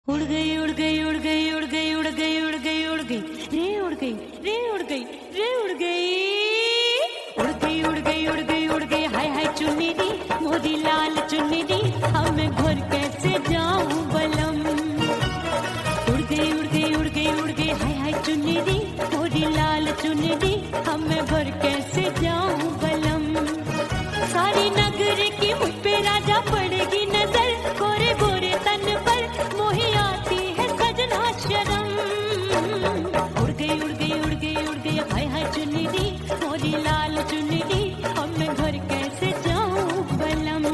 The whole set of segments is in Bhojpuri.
उड़ गई उड़ गई उड़ गई उड़ गई उड़ गई उड़ गई उड़ गई रे उड़ गई रे उड़ गई रे उड़ गई उड़ गई उड़ गई उड़ गई उड़ गई हाय हाय चुन्नी दी मोदी लाल चुन्नी दी अब मैं घर कैसे जाऊं बलम। उड़ गई उड़ गई उड़ गई उड़ गई हाय हाय चुन्नी दी मोदी लाल चुन्नी दी अब मैं घर कैसे जाऊं बलम। सारी नगर की मुझ पे राजा पड़ेगी नजर गोरे गोरे तन पर मोही आती है सजना शर्म। उड़ गई उड़ गई उड़ गई उड़ गई हाय हाय चुन्नी दी मोरी लाल चुन्नी दी अब मैं घर कैसे जाऊं बलम।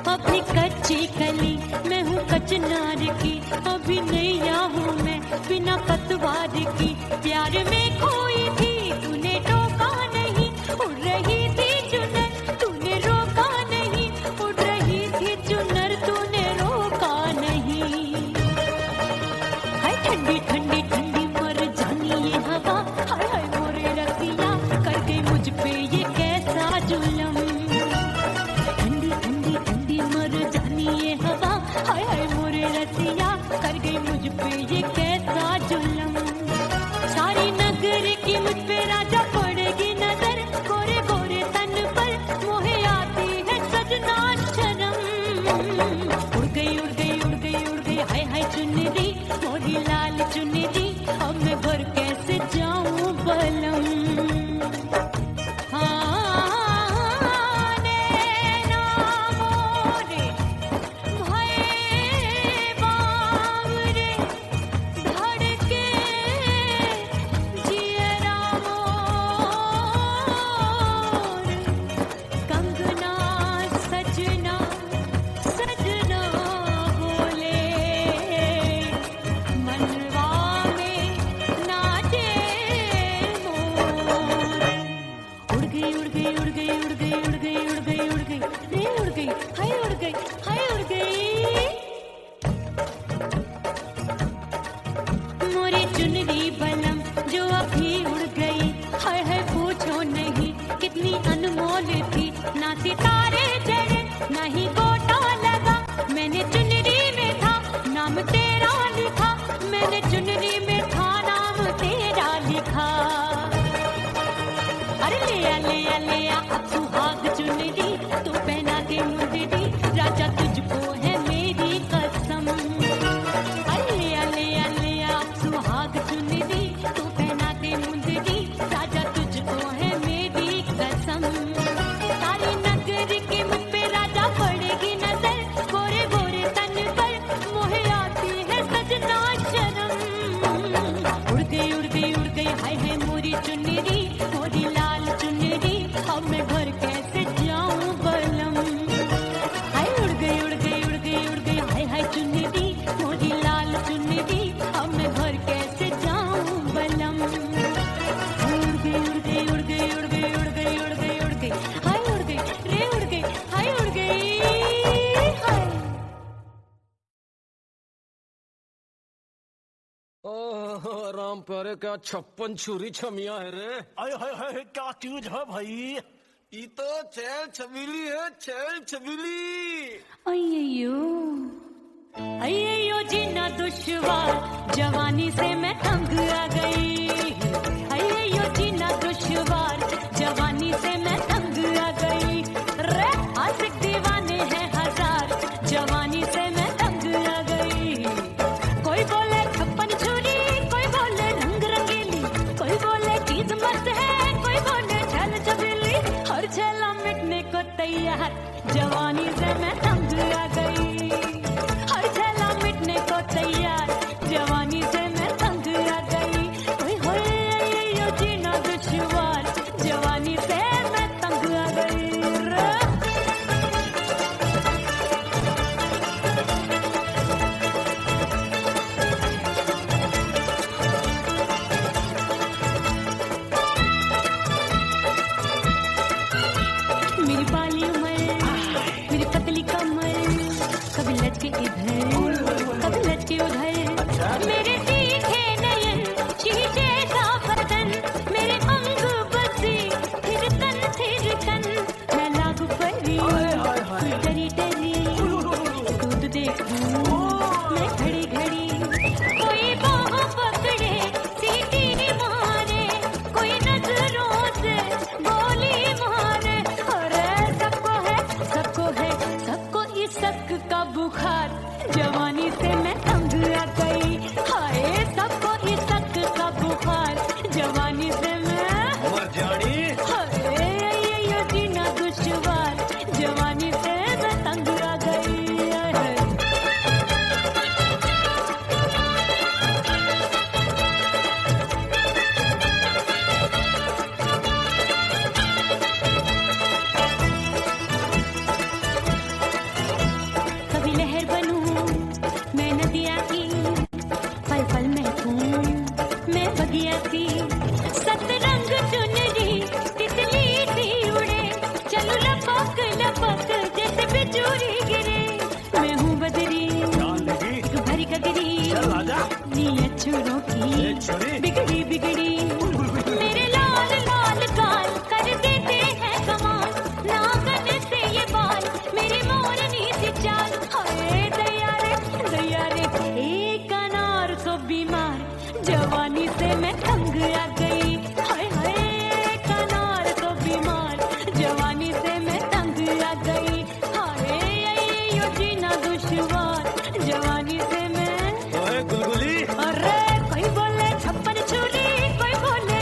अपनी कच्ची कली मैं हूँ कचनार की अभी नैया हूँ मैं बिना पतवार की प्यार में खोई थी तूने टोका नहीं उड़ रही थी चुनर तूने रोका नहीं उड़ रही थी चुनर तूने रोका नहीं। हाय ठंडी ठंडी ठंडी मर जानी ये हवा हाय हाय मोरे रतिया कर गई मुझ पे ये कैसा जुल्म। ठंडी ठंडी ठंडी मर जानी ये हवा हाय हाय मोरे रतिया कर गई मुझ पे ये कैसा जुल्म। सारी नगर की मुझ पे राजा पड़ेगी नजर गोरे गोरे तन पर मोहे आती है सजना शर्म। उड़ गई उड़ गई उड़ गई उड़ गई हाय हाय चुन्नी दी मोरी लाल चुन्नी दी अब मैं घर कैसे जाऊं बलम। कितनी अनमोल थी ना सितारे चढ़े ना ही गोटा लगा मैंने चुनरी में था नाम तेरा लिखा मैंने चुनरी में था नाम तेरा लिखा। अरे ले आ अब सुहाग चुनरी तू पहना के मुझे दी राजा तुझको है मेरी कसम। अरे ले आ अब सुहाग चुनरी तू पहना के मुझे दी राजा तुझको है मेरी कसम। सारी नगर की मुझ पे राजा पड़ेगी नजर गोरे गोरे तन पर मोहे आती है सजना शर्म। उड़ गई उड़ गई उड़ गई हाय हाय मोरी चुन्नी मोरी लाल चुन्नी अब मैं घर कैसे जाऊं बलम। हाय उड़ गई उड़ गई उड़ गई उड़ गई हाय हाय चुन्नी मोरी लाल चुन्नी अब मैं घर कैसे जाऊं बलम। उड़ गई उड़ गई उड़ गई उड़ गई उड़ गई उड़ गई उड़ गई हाय उड़ गई रे उड़ गई हाय उड़ गई हाय। ओह राम प्यारे क्या 56 छुरी छमिया है रे। हाय हाय हाय क्या चीज है भाई। ये तो छैल छबीली है छैल छबीली। अय्यो जीना दुश्वार जवानी से मैं तंग आ गई। अय्यो जीना दुश्वार जवानी से मैं तंग आ गई। रे आशिक दीवाने हैं हजार जवानी से मैं तंग आ गई। कोई बोले 56 छुरी कोई बोले रंग रंगीली कोई बोले चीज मस्त है कोई बोले छल छबीली हर छेला मिटने को तैयार जवानी से मैं तंग आ गई। हर छेला मिटने को तैयार जवानी से मैं तंग आ गई। ओए होए यो जीना दुश्वार जवानी से मैं तंग आ गई। जवानी से मैं मर जानी हाय ये जीना दुश्वार जवानी से मैं तंग आ गई है। कभी लहर बनूं मैं नदिया की पल पल महकूं मैं बगिया सी सतरंग चुनरी तितली सी उड़े चलो लपक लपक जैसे बिजूरी गिरे मैं हूँ बदरी जान लगी तू भरी गगरी चल आजा नीयत छोरों की एक छोरी बिगड़ी बिगड़ी मेरे लाल लाल गाल कर देते हैं कमाल नागन से ये बाल मेरी मोरनी सी चाल हाय दया रे एक अनार तो बीमार जवानी से मैं तंग आ गई हाय हाय एक अनार तो बीमार जवानी से मैं तंग आ गई हाय यो जीना दुश्वार जवानी से मैं ओए गुलगुली अरे कोई बोले छप्पन छुरी कोई बोले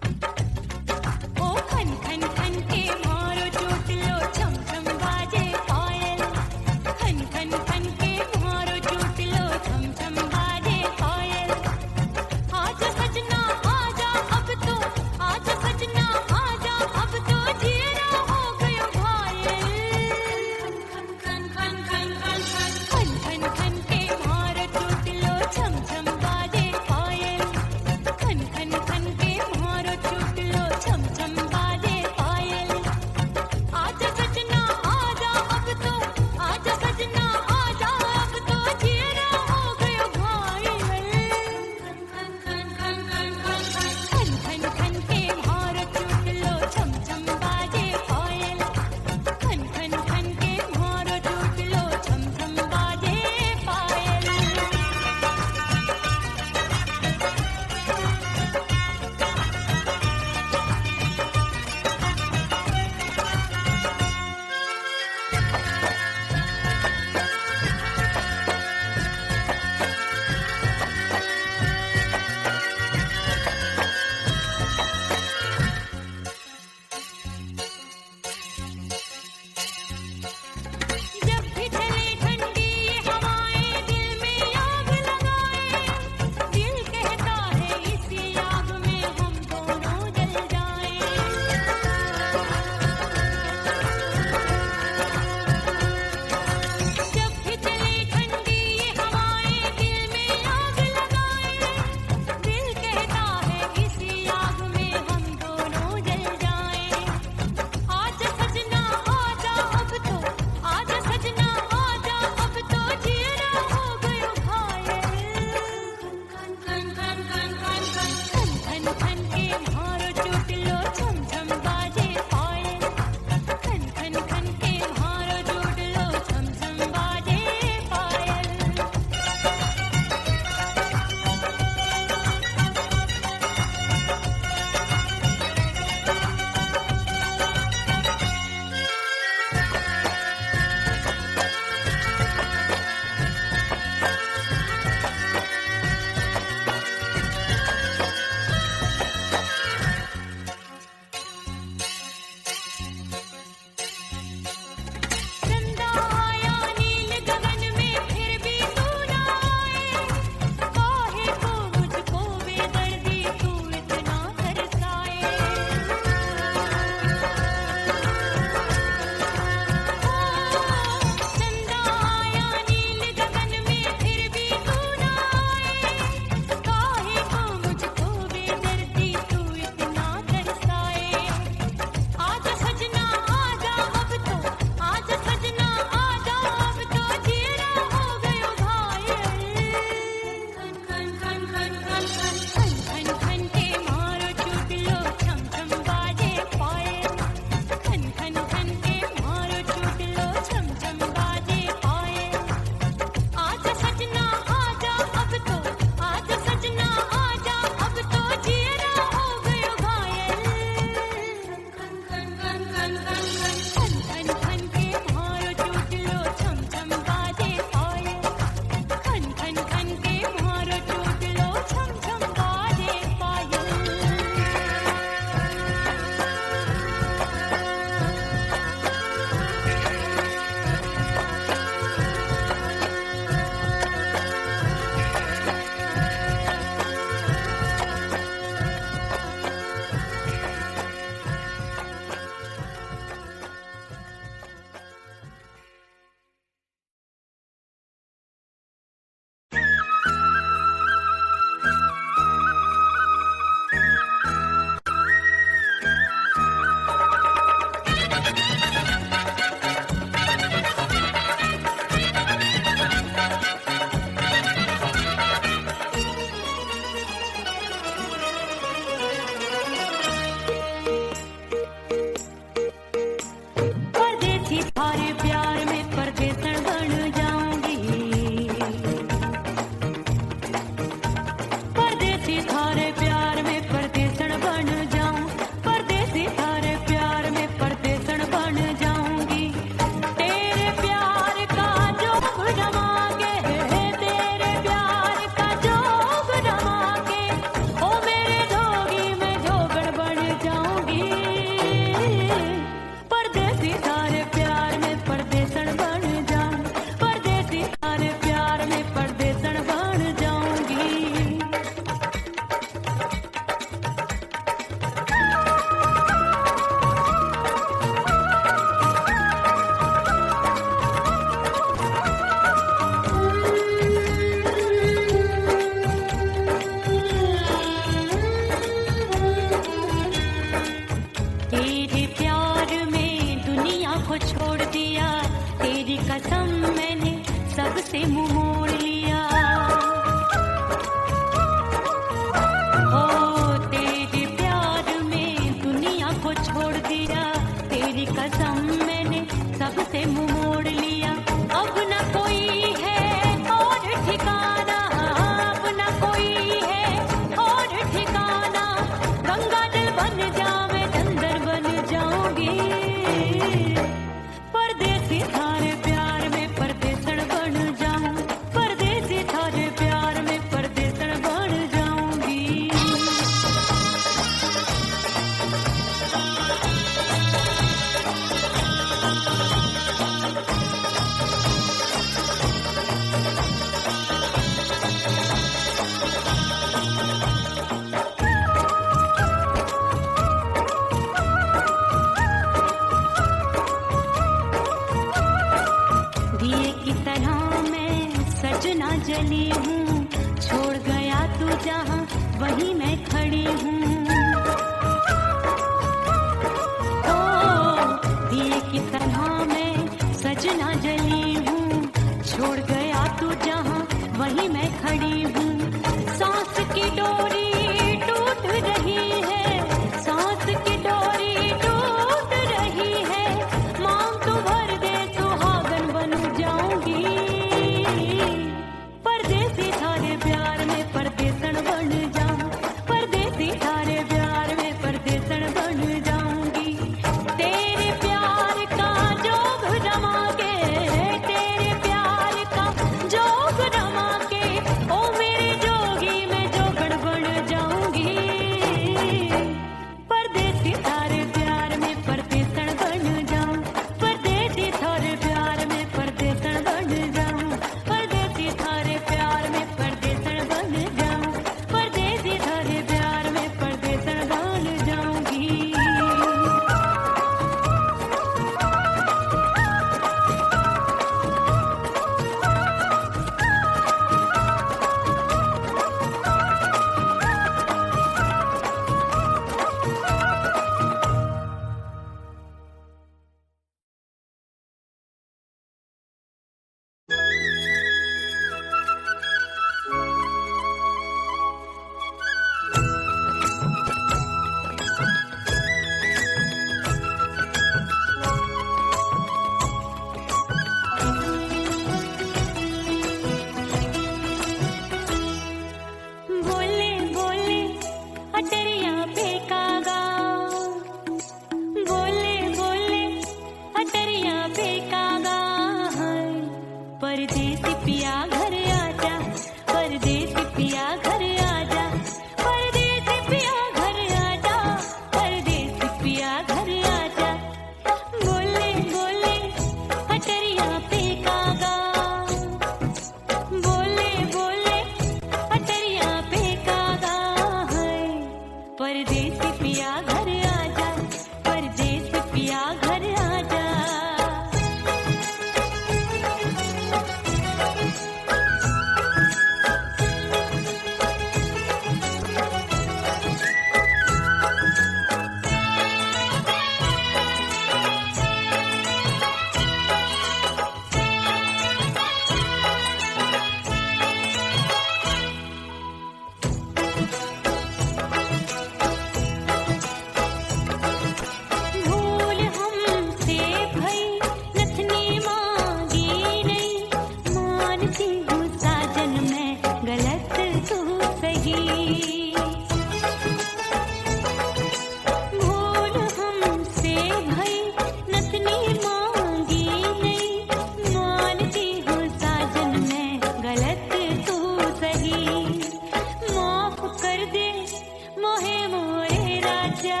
मोहे मोरे राजा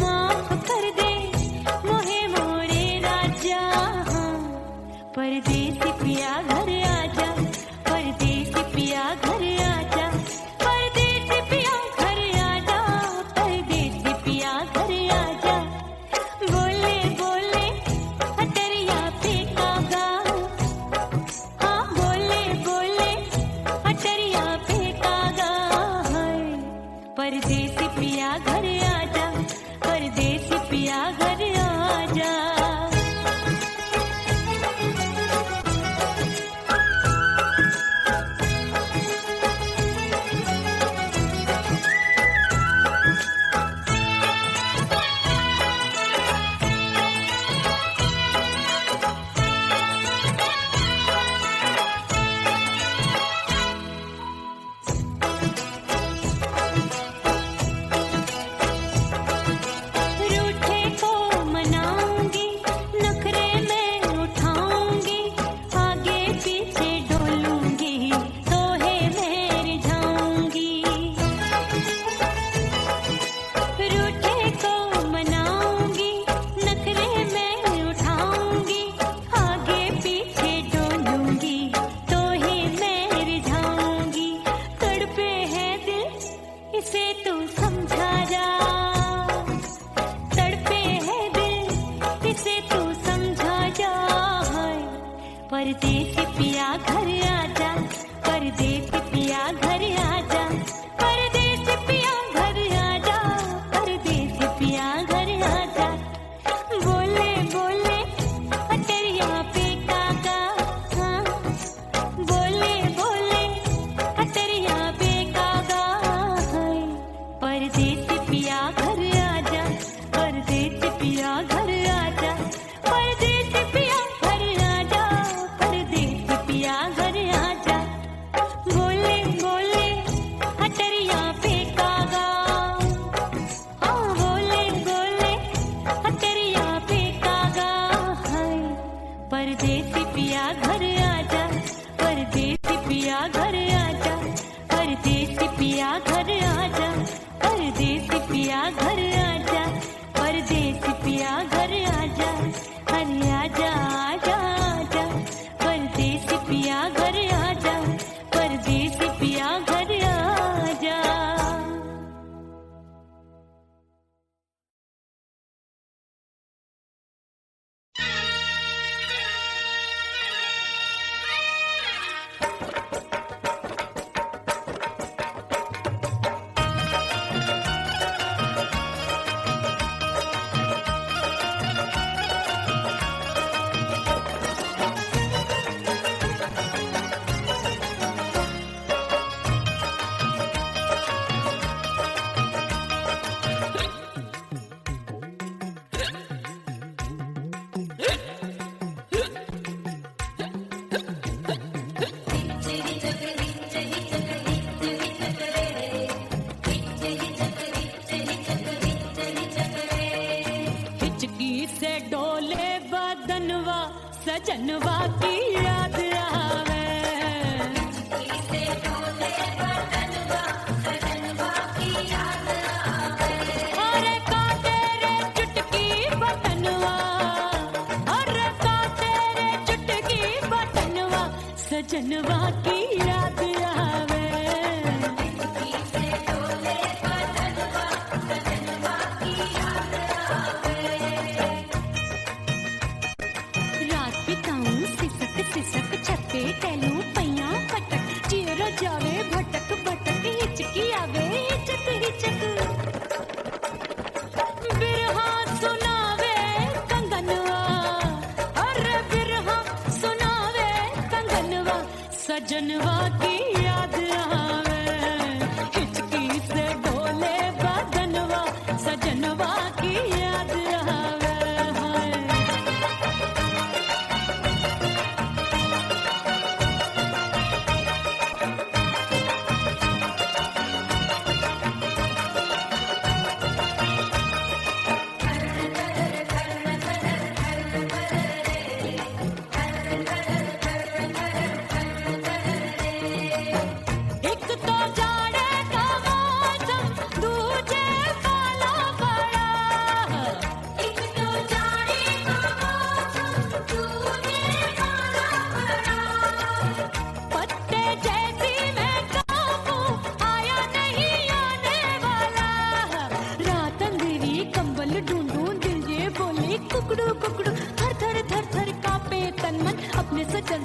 माफ कर दे मोहे मोरे राजा परदेसी पिया घर आजा परदेसी पिया घर आजा परदेसी पिया घर आजा परदेसी पिया घर आजा बोले बोले अटरिया पे कागा हाँ बोले बोले अटरिया पे कागा है परदेसी पिया घर आजा परदेसी पिया घर आजा रूठे को मनाऊंगी नखरे में उठाऊंगी आगे पीछे डोलूंगी तोहे मैं रिझाऊंगी रूठे को मनाऊंगी नखरे में उठाऊंगी आगे पीछे डोलूंगी तोहे मैं रिझाऊंगी तड़पे है दिल इसे तू समझा जा तड़पे है दिल इसे तू समझा जा परदेसी पिया घर आजा परदेसी पिया घर आजा परदेसी पिया घर आजा परदेसी पिया घर आजा बोले बोले अटरिया पे कागा हाँ बोले बोले अटरिया पे कागा है परदेसी पिया घर आजा परदेसी पिया घर आजा परदेसी पिया घर आजा परदेसी पिया घर आजा बोले बोले अटरिया पे कागा हाँ बोले बोले अटरिया पे कागा है परदेसी पिया घर आजा परदेसी पिया घर आजा परदेसी पिया घर आजा परदेसी पिया घर आजा परदेसी पिया घर आजा अरे आजा आजा आजा परदेसी पिया घर आजा परदेसी पिया घर आजा हिचकी से डोले बदनवा सजनवा की याद आवे अरे का तेरे चुटकी बटनवा अरे का तेरे चुटकी बटनवा सजनवा की याद आवे रात बिताऊं सिसक सिसक छते टैलू पैया पटक चेर जावे भटक भटक हिचकी आवे हिचक हिचक बिरहा सुनावे कंगनवा अरे बिरहा सुनावे कंगनवा सजनवा की याद आवे हिचकी से डोले बदनवा सजनवा की याद आवे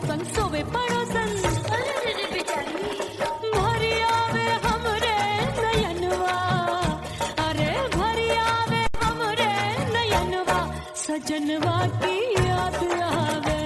संग सोवे पड़ोसन भरी आवे हमरे नयनवा अरे भरी आवे हमरे नयनवा सजनवा की याद आवे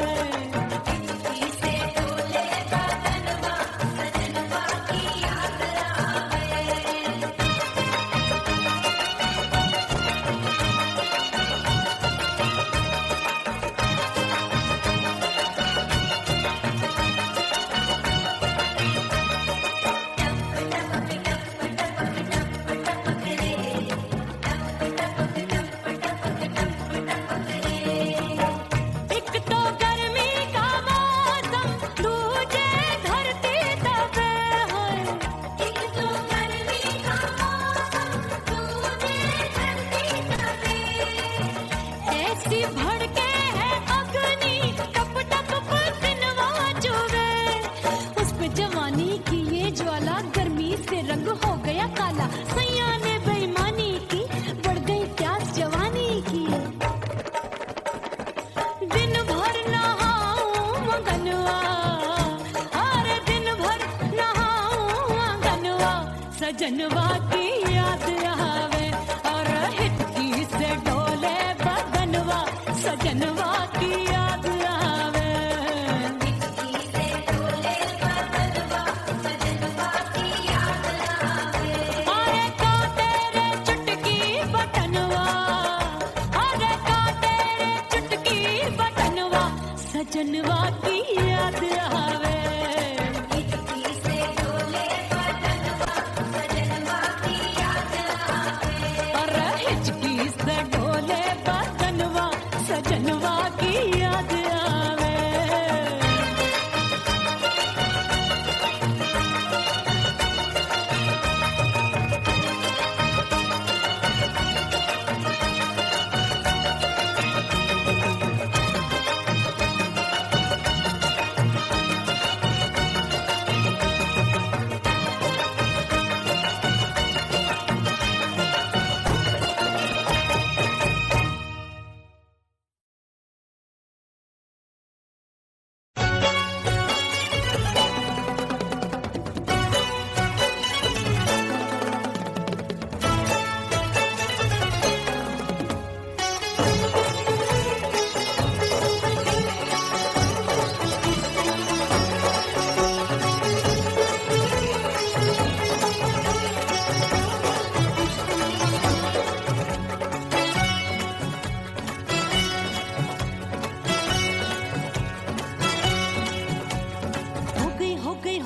एक तो गर्मी का मौसम दूजे धरती दबे है एक तो गर्मी का मौसम दूजे धरती दबे ऐसी भड़के है अग्नि टप टप पसीनवा चुभे उस पे जवानी की ये ज्वाला गर्मी से रंग हो गया काला सैया ने बेईमानी की बढ़ गई प्यास जवानी की दिन भर नहाऊं मगनवा अरे दिन भर नहाऊं मगनवा सजनवा की याद आवे और हिचकी से डोले बदनवा सजनवा की याद आवे अरे का तेरे चुटकी बटनवा अरे का तेरे चुटकी बटनवा सजनवा की याद आवे अरे हिचकी से डोले बदनवा सजनवा की याद आवे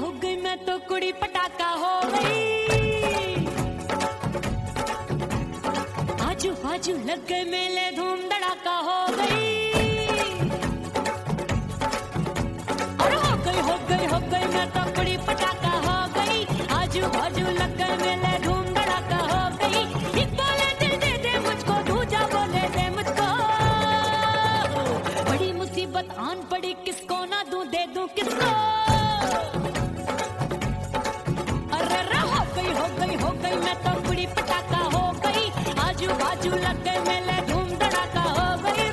हो गई मैं तो कुड़ी पटाखा हो गई आजू बाजू लग गए मेले धूम धड़ाका हो गई और हो गई मैं तो कुड़ी पटाखा हो गई आजू बाजू लग गए मेले धूम धड़ाका हो गई एक बोले दिल दे दे मुझको दूजा बोले दे मुझको बड़ी मुसीबत आन पड़ी किसको ना दूं दे दूं किसको हो गई मैं तो बुरी पटाखा हो गई आजू बाजू लग गए मेले धूम धड़ाका हो गई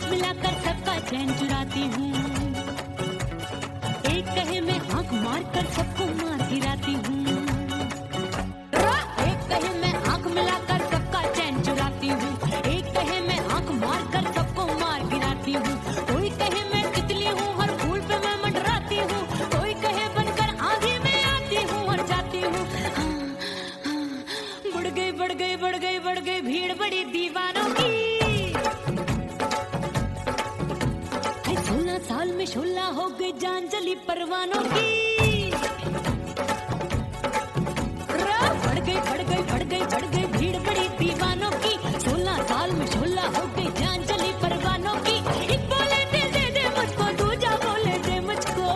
चैन चुराती हूँ एक कहे मैं आंख मार कर सबको मार गिराती हूँ एक कहे मैं आंख मिलाकर सबका चैन चुराती हूँ एक कहे मैं आंख मार कर सबको मार गिराती हूँ कोई कहे मैं तितली हूँ हर फूल पे मैं मंडराती हूँ कोई कहे बनकर आगे मैं आती हूँ और जाती हूँ बढ़ गई भीड़ बड़ी दीवानों की 16 साल में शोला हो गई जान जली परवानों की बढ़ गई भीड़ बड़ी दीवानों की 16 साल में शोला हो गई जान जली परवानों की एक बोले दिल दे दे मुझको दूजा बोले दे मुझको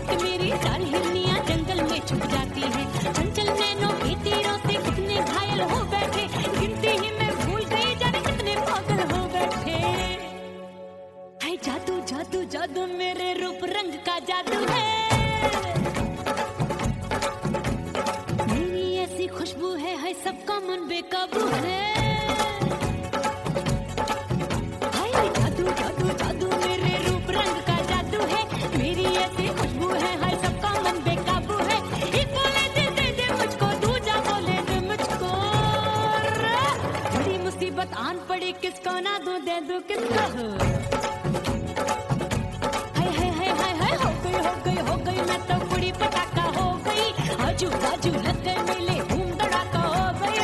कि मेरी चाल हिरनियां जंगल में छुप जाती है। चंचल नैनों की तीरों से कितने घायल हो बैठे, गिनती ही मैं भूल गई जाने कितने पागल हो बैठे। है जादू जादू जादू मेरे रूप रंग का जादू है, मेरी ऐसी खुशबू है सबका मन बेकाबू है। हाय जादू जादू जादू मेरे रूप रंग का जादू है, मेरी ऐसी खुशबू है सबका मन बेकाबू है। एक बोले दे मुझको, दूजा बोले दे मुझको, बड़ी मुसीबत आन पड़ी किसको ना दूं दे दूं किसको। हो गई मैं तो बुरी पटाखा हो गई, आजू बाजू लग गए मेले धूम धड़ाका हो गई।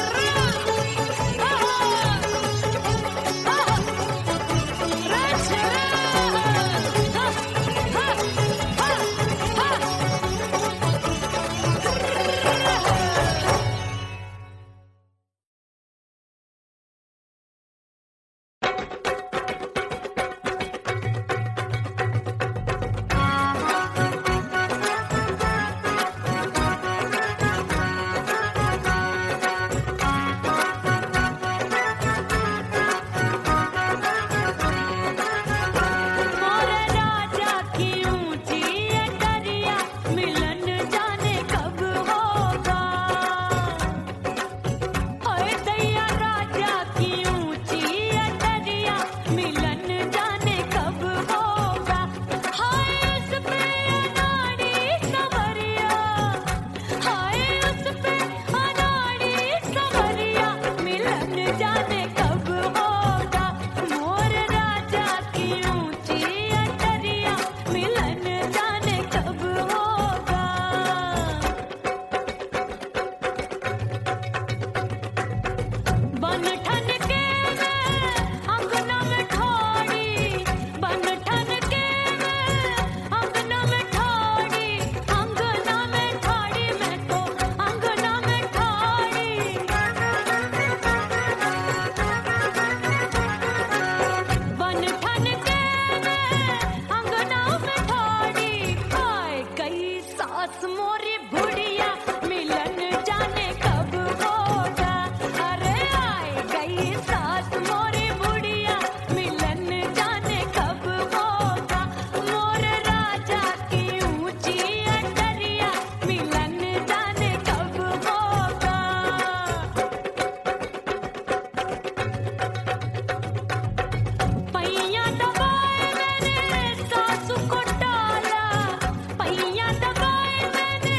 मैंने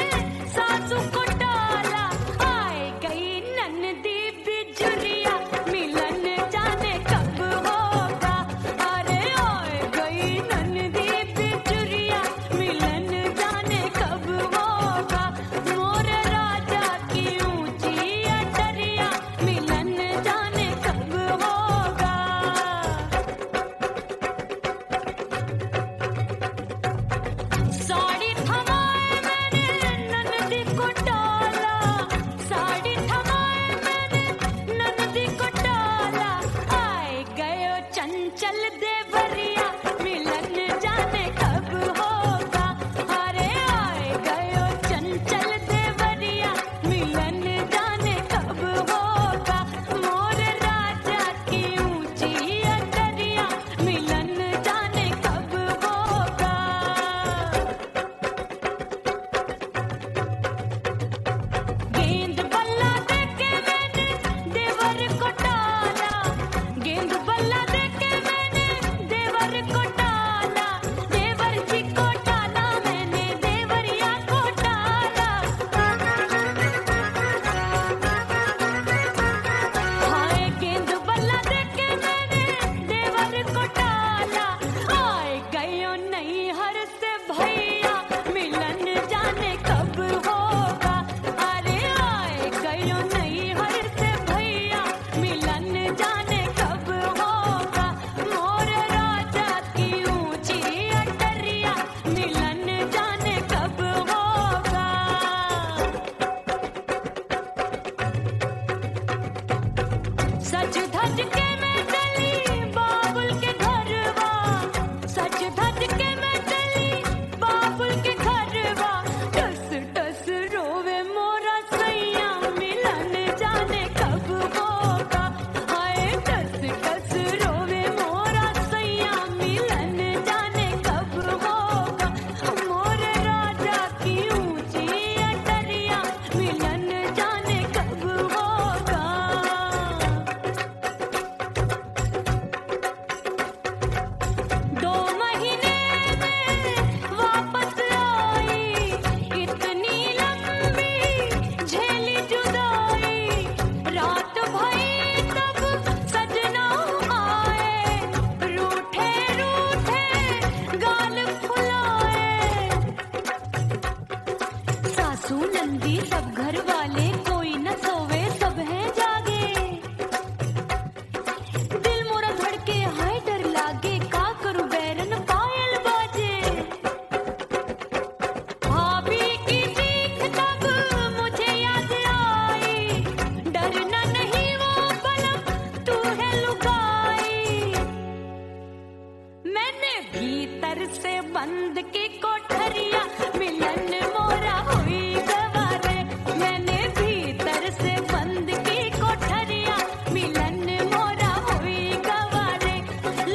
से बंद की कोठरिया मिलन मोरा हुई गवारे मैंने भीतर से बंद की कोठरिया मिलन मोरा हुई गवारे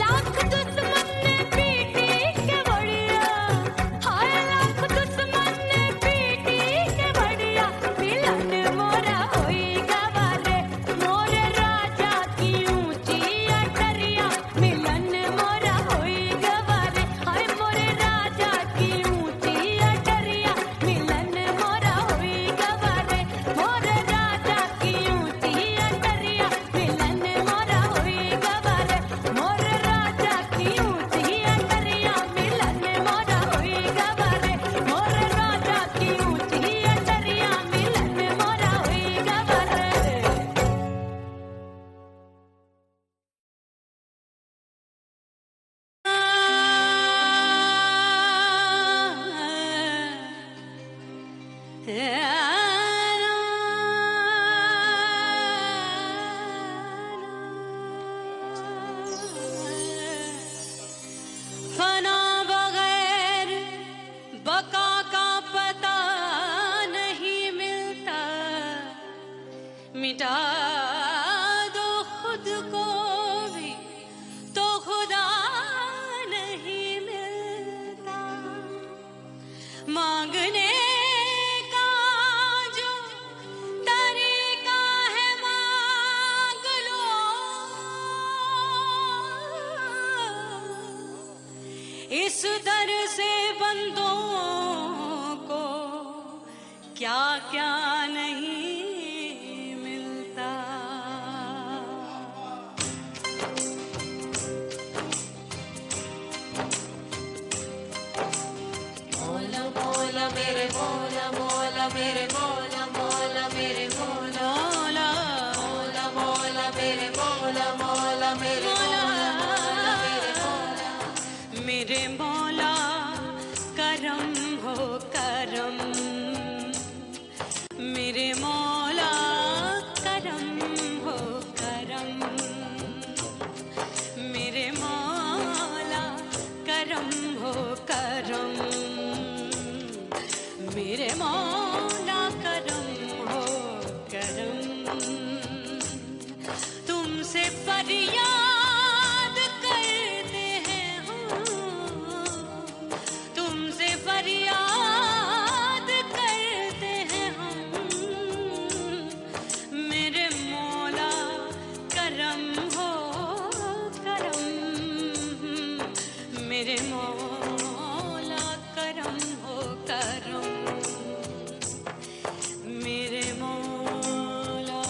लाख दुश्मन ने पीटी के बढ़िया हाय लाख दुश्मन ने पीटी के बढ़िया मिलन मोरा हुई गवारे मोरे राजा की ऊंची अटरिया मिलन मोरा हुई गवारे हाय मोरे राजा की ऊंची अटरिया मिलन मोरा हुई गवारे मोरे राजा की ऊंची अटरिया मिलन मोरा हुई गवारे मोरे राजा की ऊंची अटरिया मिलन मोरा हुई गवारे मोरे राजा की ऊंची अटरिया मिलन मोरा हुई फना बगैर बका का पता नहीं मिलता मिटा दो खुद को भी तो खुदा नहीं मिलता मांगने का जो तरीका है मांग लो इस दर से बंदों को क्या क्या नहीं मिलता मोला मोला मेरे मोला मोला मेरे मोला मोला मेरे मोला मोला मोला मेरे मोला मोला मेरे मोला मेरे मोला मेरे मौला करम हो करम मेरे मौला करम हो करम मेरे मौला करम हो करम मेरे मौला करम हो करम तुमसे फरियाद करते हैं हम तुमसे फरियाद करते हैं हम मेरे मौला करम हो करम मेरे मौला करम हो करम मेरे मौला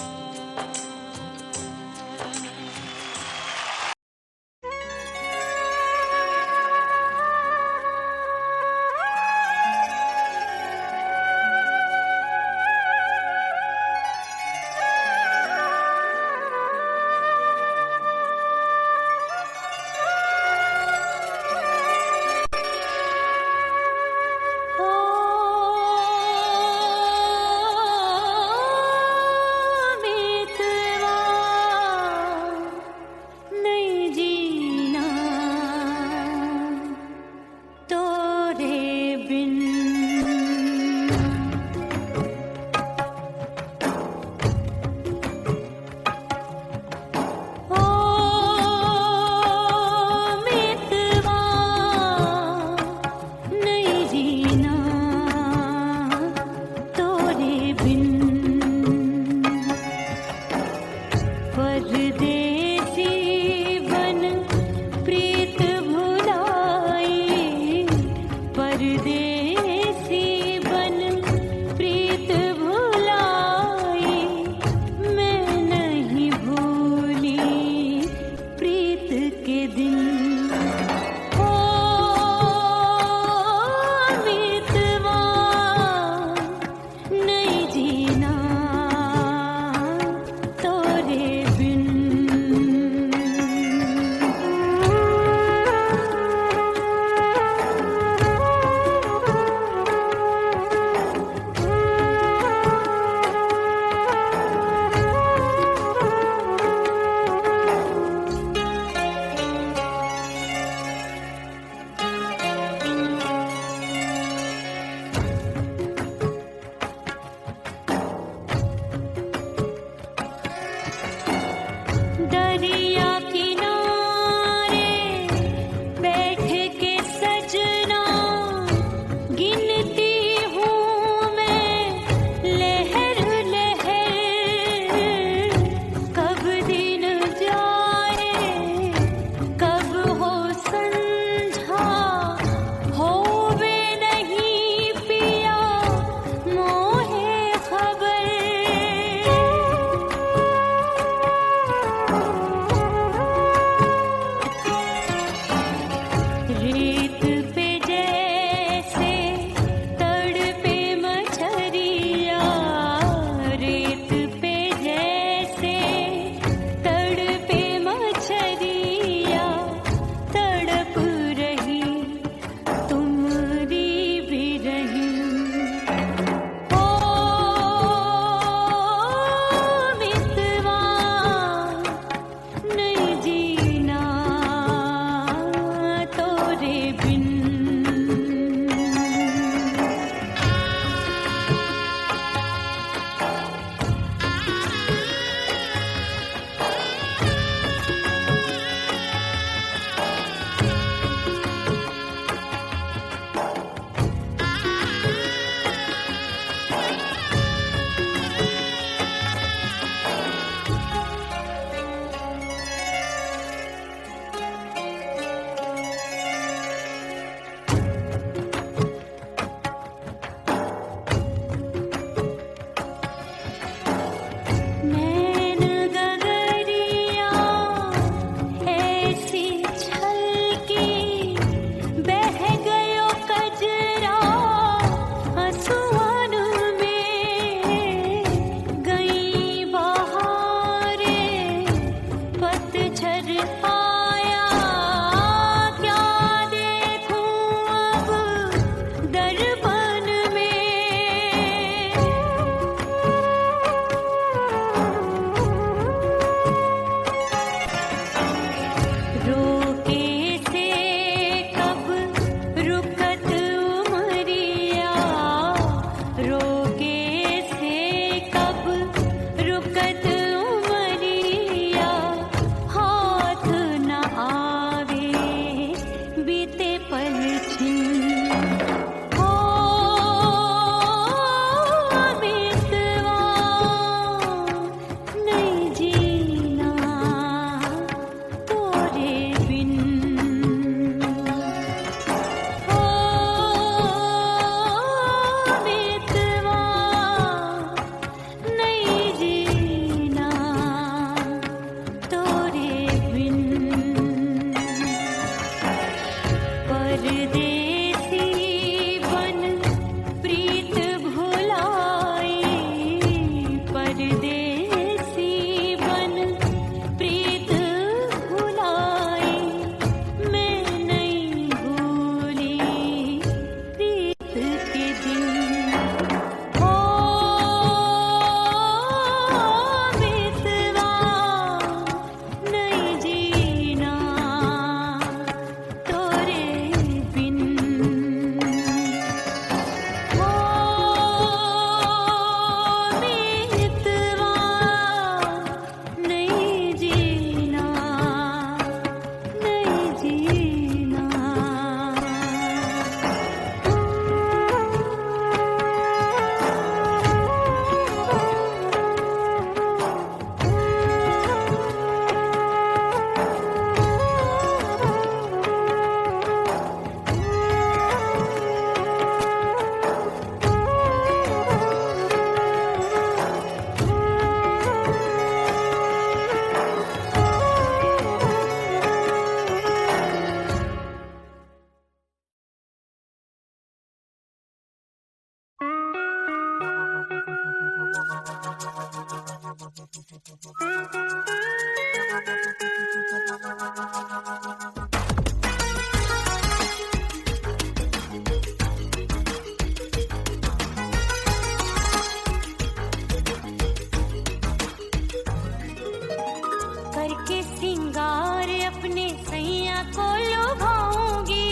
करके सिंगार अपने सैया को लुभाऊंगी,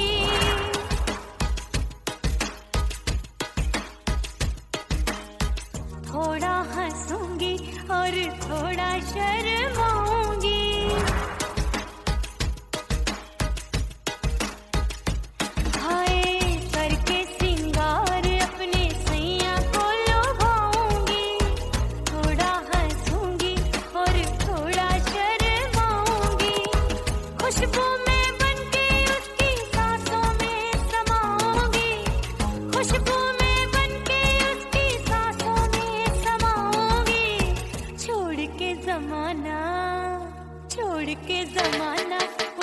थोड़ा हंसूंगी और थोड़ा शर्माऊंगी। हाय करके सिंगार अपने सैया को लुभाऊंगी, थोड़ा हंसूंगी और थोड़ा शर्माऊंगी। खुशबू में बनके उसकी सांसों में समाऊंगी, खुशबू में बनके उसकी सांसों में समाऊंगी। छोड़ के जमाना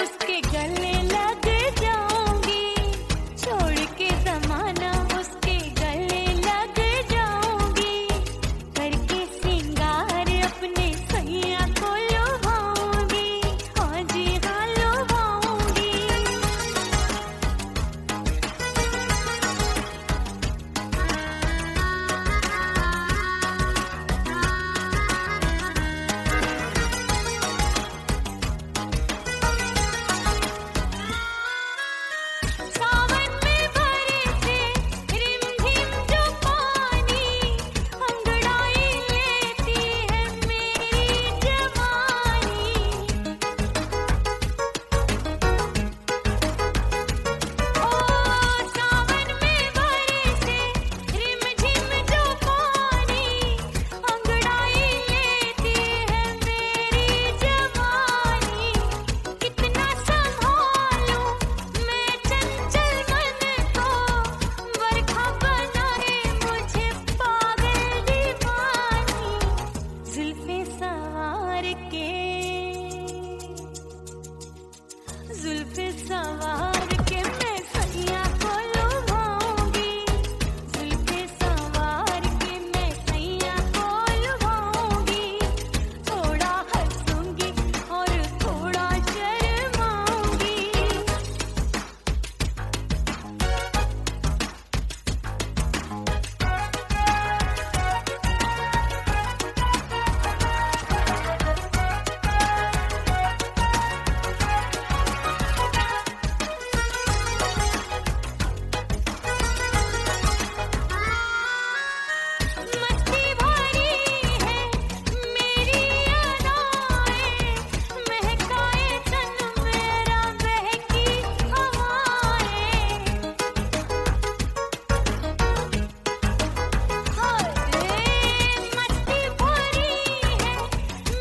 उसके गले लग जाऊंगी, छोड़ के जमाना उसके गले लग जाऊंगी। करके सिंगार अपने सैया को लुभाऊंगी, हाँ जी हाँ लुभाऊंगी। सावन में बरसे रिमझिम जो पानी, अंगड़ाई लेती है मेरी जवानी। ओ सावन में बरसे रिमझिम जो पानी, अंगड़ाई लेती है मेरी जवानी। कितना संभालूं मैं चंचल मन को, बरखा बनाए मुझे पागल दीवानी। जुल्फे सवार के मैं सैया को लुभाऊंगी, जुल्फे सवार के मैं सैया को लुभाऊंगी। थोड़ा हंसूंगी और थोड़ा शर्माऊंगी। मस्ती भरी है मेरी अदाएं, महकाए तन मेरा बहकी हवाएं। हाय मस्ती भरी है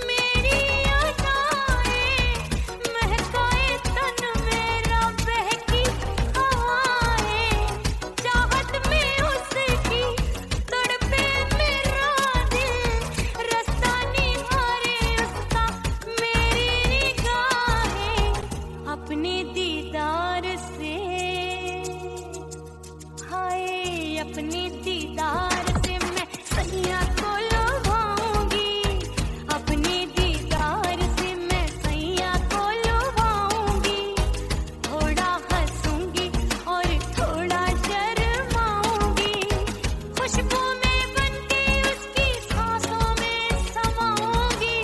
मेरी अदाएं, महकाए तन मेरा बहकी हवाएं। चाहत में उसकी तड़पे मेरा दिल, रास्ता निहारे उसका मेरी निगाहें। अपने दीदार से हाय अपने दीदार से मैं सैया को लुभाऊंगी, अपने दीदार से मैं सैया को लुभाऊंगी। थोड़ा हंसूंगी और थोड़ा शर्माऊंगी। खुशबू में बनके उसकी सांसों में समाऊंगी,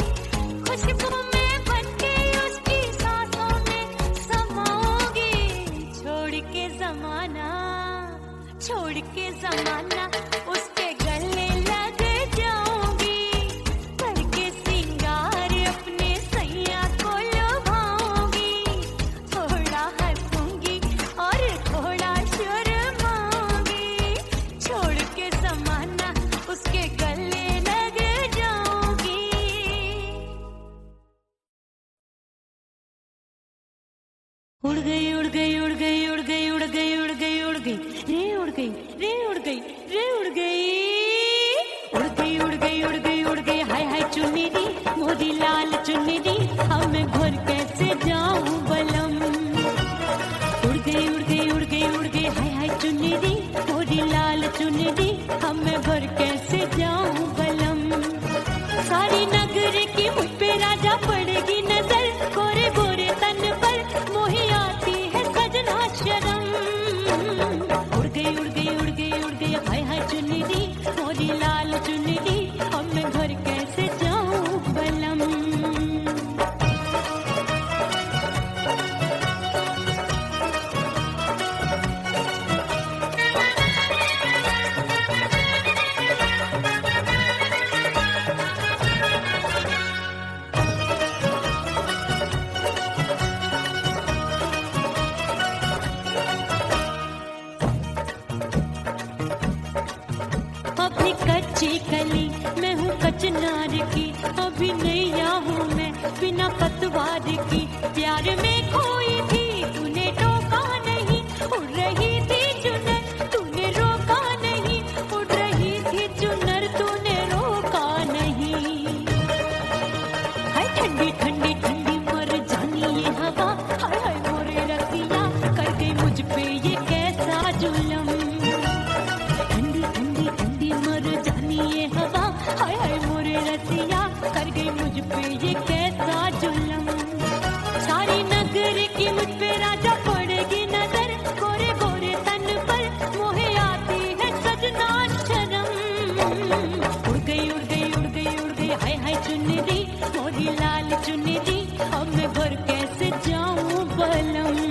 खुशबू में बनके उसकी सांसों में समाऊंगी। छोड़ के जमाना उसके गले लग जाऊंगी। करके सिंगार अपने सैया को लुभाऊंगी, थोड़ा हंसूंगी और थोड़ा शर्माऊंगी। छोड़ के जमाना उसके गले लग जाऊंगी। उड़ गई उड़ गई उड़ गई उड़ गई उड़ गई उड़ गई उड़ गई रे उड़ गई रे उड़ गई रे उड़ गई उड़ गई उड़ गई उड़ गई उड़ गई। हाय हाय चुन्नी मोरी लाल चुन्नी, अब मैं घर कैसे जाऊं बलम। उड़ गई उड़ गई उड़ गई उड़ गई हाय हाय चुन्नी मोरी लाल चुन्नी, अब मैं घर कैसे जाऊं बलम। सारी नगरी उड़ गई उड़ गई उड़ गई उड़ गई हाय हाय चुनरी मोरी लाल चुनरी अब मैं घर कैसे जाऊं बलम। अपनी कच्ची कली मैं हूँ कचनार की, अभी नैया हूँ मैं बिना पतवार की। प्यार में खोई थी तूने टोका नहीं, उड़ रही थी चुनर तूने रोका नहीं, उड़ रही थी चुनर तूने रोका नहीं। हाय ठंडी ठंडी ठंडी मर जानी ये हवा, हाय हाय मोरे रतिया कर गई मुझ पे ये कैसा जुलम। ठंडी ठंडी ठंडी मर जानी ये हवा, हाय हाय मोरे रतिया कर गई मुझ पे ये कैसा जुलम। सारी नगर की मुझ पे राजा पड़ेगी नजर, गोरे गोरे तन पर मोहे आती है सजना शर्म। उड़ गई उड़ गई उड़ गई उड़ गई हाय हाय चुनरी मोरी लाल चुनरी अब मैं घर कैसे जाऊं बलम।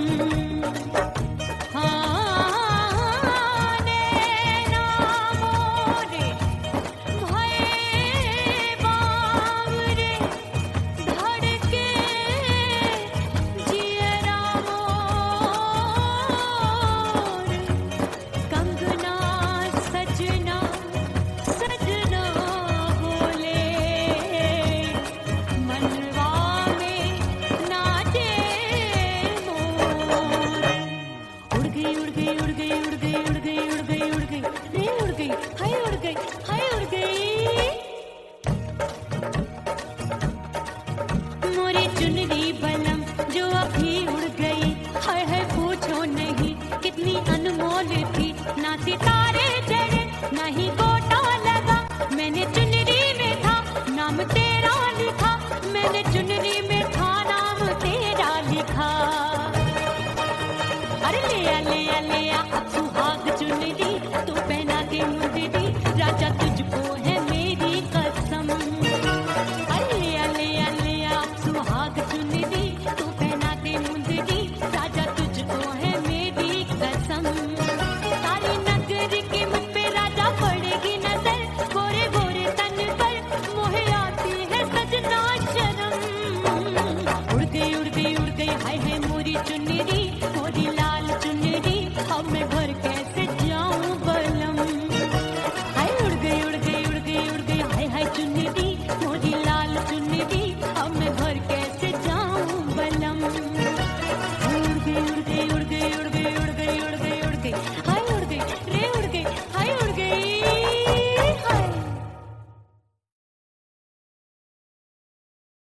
चुनरी बलम जो अभी उड़ गई, हाय हाय पूछो नहीं कितनी अनमोल थी। ना सितारे चढ़े ना ही गोटा लगा, मैंने चुनरी में था नाम तेरा लिखा, मैंने चुनरी में था नाम तेरा लिखा। अरे ले आ अब सुहाग चुनरी तू पहना के मुंदरी, राजा तुझको है मेरी कसम। अरे ले आ सुहाग चुनरी तू पहना के मुंदरी, राजा तुझको है मेरी कसम। सारी नगर की मुझ पे राजा पड़ेगी नजर, गोरे गोरे तन पर मोहे आती है सजना शर्म। उड़ गई हाय हाय मोरी चुनरी मोरी लाल चुनरी अब मैं घर के